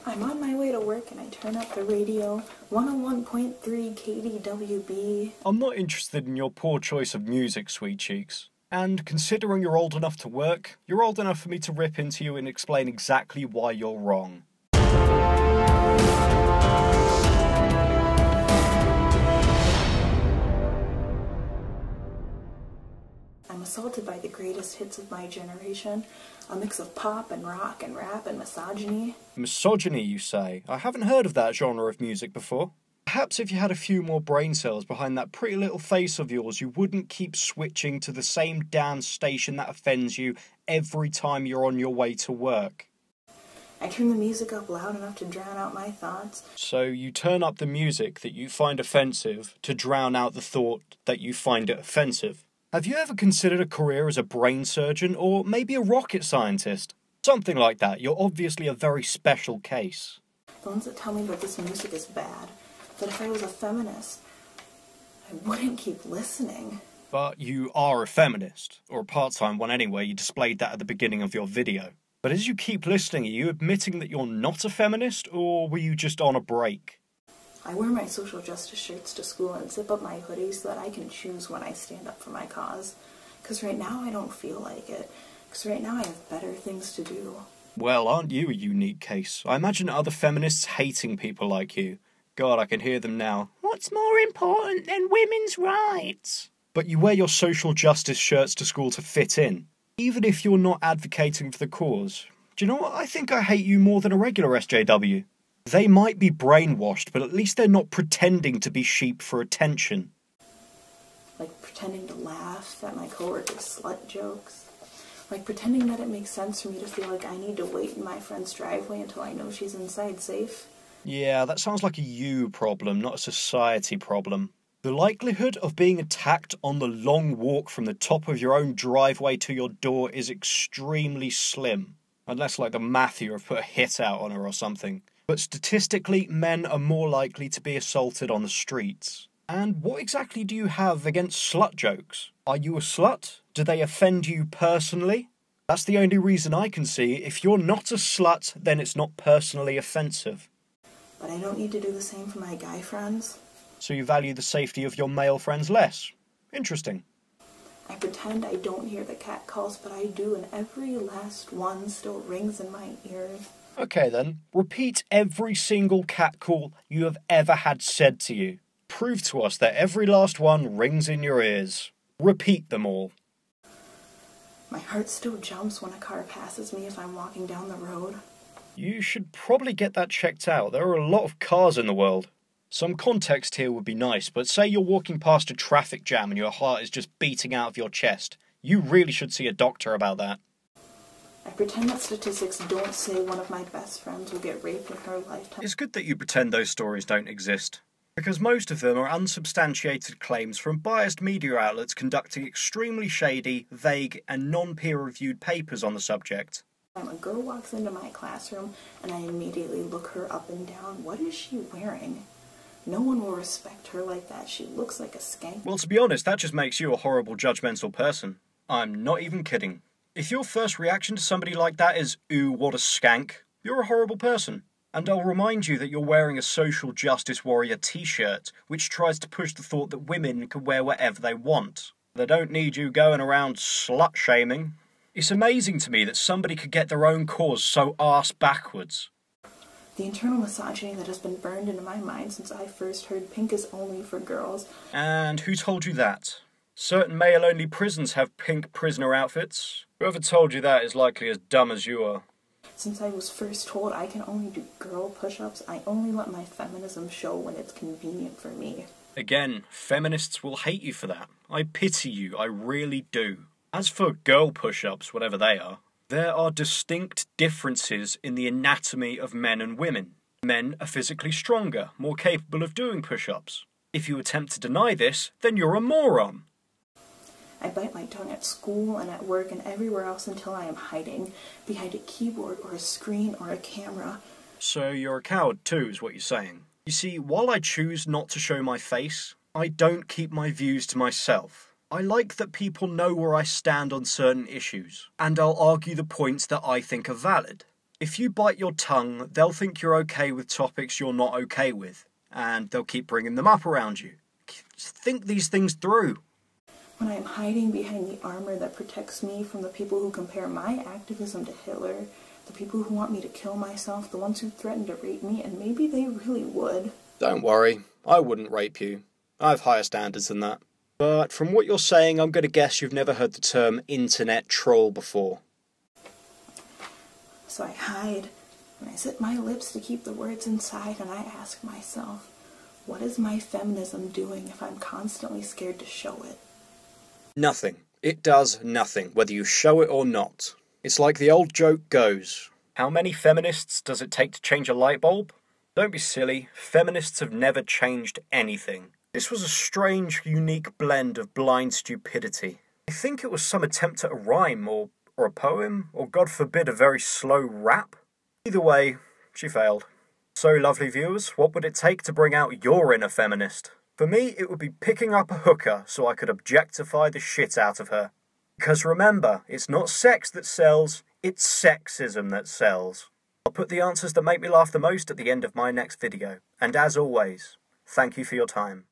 I'm on my way to work and I turn up the radio, 101.3 KDWB. I'm not interested in your poor choice of music, sweet cheeks. And considering you're old enough to work, you're old enough for me to rip into you and explain exactly why you're wrong. I'm assaulted by the greatest hits of my generation, a mix of pop and rock and rap and misogyny. Misogyny, you say? I haven't heard of that genre of music before. Perhaps if you had a few more brain cells behind that pretty little face of yours, you wouldn't keep switching to the same damn station that offends you every time you're on your way to work. I turn the music up loud enough to drown out my thoughts. So you turn up the music that you find offensive to drown out the thought that you find it offensive. Have you ever considered a career as a brain surgeon or maybe a rocket scientist? Something like that. You're obviously a very special case. The ones that tell me that this music is bad, that if I was a feminist, I wouldn't keep listening. But you are a feminist, or a part-time one anyway. You displayed that at the beginning of your video. But as you keep listening, are you admitting that you're not a feminist, or were you just on a break? I wear my social justice shirts to school and zip up my hoodies so that I can choose when I stand up for my cause. Because right now I don't feel like it. Because right now I have better things to do. Well, aren't you a unique case? I imagine other feminists hating people like you. God, I can hear them now. What's more important than women's rights? But you wear your social justice shirts to school to fit in, even if you're not advocating for the cause. Do you know what? I think I hate you more than a regular SJW. They might be brainwashed, but at least they're not pretending to be sheep for attention. Like pretending to laugh at my coworkers' slut jokes. Like pretending that it makes sense for me to feel like I need to wait in my friend's driveway until I know she's inside safe. Yeah, that sounds like a you problem, not a society problem. The likelihood of being attacked on the long walk from the top of your own driveway to your door is extremely slim. Unless, like, the Matthew have put a hit out on her or something. But statistically, men are more likely to be assaulted on the streets. And what exactly do you have against slut jokes? Are you a slut? Do they offend you personally? That's the only reason I can see. If you're not a slut, then it's not personally offensive. But I don't need to do the same for my guy friends. So you value the safety of your male friends less? Interesting. I pretend I don't hear the cat calls, but I do, and every last one still rings in my ears. Okay then, repeat every single cat call you have ever had said to you. Prove to us that every last one rings in your ears. Repeat them all. My heart still jumps when a car passes me if I'm walking down the road. You should probably get that checked out. There are a lot of cars in the world. Some context here would be nice, but say you're walking past a traffic jam and your heart is just beating out of your chest. You really should see a doctor about that. I pretend that statistics don't say one of my best friends will get raped in her lifetime. It's good that you pretend those stories don't exist, because most of them are unsubstantiated claims from biased media outlets conducting extremely shady, vague, and non-peer-reviewed papers on the subject. A girl walks into my classroom and I immediately look her up and down. What is she wearing? No one will respect her like that. She looks like a skank. Well, to be honest, that just makes you a horrible, judgmental person. I'm not even kidding. If your first reaction to somebody like that is, ooh, what a skank, you're a horrible person. And I'll remind you that you're wearing a social justice warrior t-shirt, which tries to push the thought that women can wear whatever they want. They don't need you going around slut-shaming. It's amazing to me that somebody could get their own cause so arse backwards. The internal misogyny that has been burned into my mind since I first heard pink is only for girls. And who told you that? Certain male-only prisons have pink prisoner outfits. Whoever told you that is likely as dumb as you are. Since I was first told I can only do girl push-ups, I only let my feminism show when it's convenient for me. Again, feminists will hate you for that. I pity you, I really do. As for girl push-ups, whatever they are, there are distinct differences in the anatomy of men and women. Men are physically stronger, more capable of doing push-ups. If you attempt to deny this, then you're a moron. I bite my tongue at school and at work and everywhere else until I am hiding behind a keyboard or a screen or a camera. So you're a coward too, is what you're saying. You see, while I choose not to show my face, I don't keep my views to myself. I like that people know where I stand on certain issues, and I'll argue the points that I think are valid. If you bite your tongue, they'll think you're okay with topics you're not okay with, and they'll keep bringing them up around you. Just think these things through. When I'm hiding behind the armor that protects me from the people who compare my activism to Hitler, the people who want me to kill myself, the ones who threaten to rape me, and maybe they really would. Don't worry, I wouldn't rape you. I have higher standards than that. But from what you're saying, I'm going to guess you've never heard the term internet troll before. So I hide, and I zip my lips to keep the words inside, and I ask myself, what is my feminism doing if I'm constantly scared to show it? Nothing. It does nothing, whether you show it or not. It's like the old joke goes, how many feminists does it take to change a light bulb? Don't be silly, feminists have never changed anything. This was a strange, unique blend of blind stupidity. I think it was some attempt at a rhyme, or a poem, or God forbid a very slow rap. Either way, she failed. So lovely viewers, what would it take to bring out your inner feminist? For me, it would be picking up a hooker so I could objectify the shit out of her. Because remember, it's not sex that sells, it's sexism that sells. I'll put the answers that make me laugh the most at the end of my next video. And as always, thank you for your time.